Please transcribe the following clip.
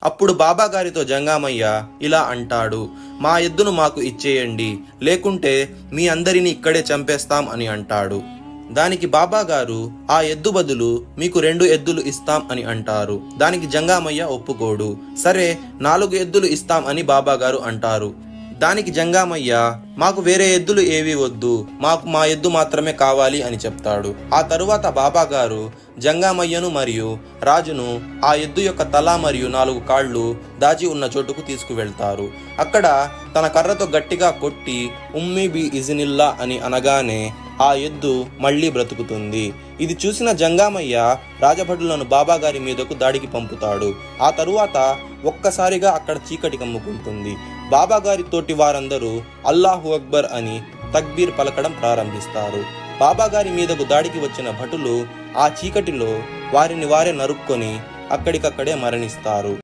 అప్పుడు బాబాగారితో జంగామయ్య ఇలా అంటాడు, మా ఎద్దును మాకు ఇచ్చేయండి, లేకుంటే మీ అందరినీ ఇక్కడే చంపేస్తాం అని అంటాడు. దానికి బాబాగారు ఆ ఎద్దు బదులు మీకు 2 ఎద్దులు ఇస్తాం అని అంటారు. దానికి జంగామయ్య ఒప్పుకోడు. సరే 4 ఎద్దులు ఇస్తాం అని బాబాగారు అంటారు. దానికి జంగామయ్య మాకు వేరే ఎద్దులు ఏవి వద్దు, మాకు మా ఎద్దు మాత్రమే కావాలి అని చెప్తాడు. ఆ తరువాత బాబాగారు జంగామయ్యను మరియు రాజును ఆ ఎద్దు యొక్క తల మరియు 4 కాళ్ళు దాచి ఉన్న చోటుకు తీసుకువెళ్తారు. అక్కడ తన కర్రతో గట్టిగా కొట్టి ఉమ్మి బి ఇజినిల్లా అని అనగానే ఆ ఎద్దు మళ్లీ బ్రతుకుతుంది. ఇది చూసిన జంగామయ్య రాజభటులను బాబాగారి మీదకు దాడికి పంపుతాడు. ఆ తరువాత ఒక్కసారిగా అక్కడ చీకటి కమ్ముకుంటుంది. బాబాగారి తోటి వారందరూ అల్లాహు అక్బర్ అని తక్బీర్ పలకడం ప్రారంభిస్తారు. బాబాగారి మీదకు దాడికి వచ్చిన భటులు ఆ చీకటిలో వారిని వారే నరుక్కొని అక్కడికక్కడే మరణిస్తారు.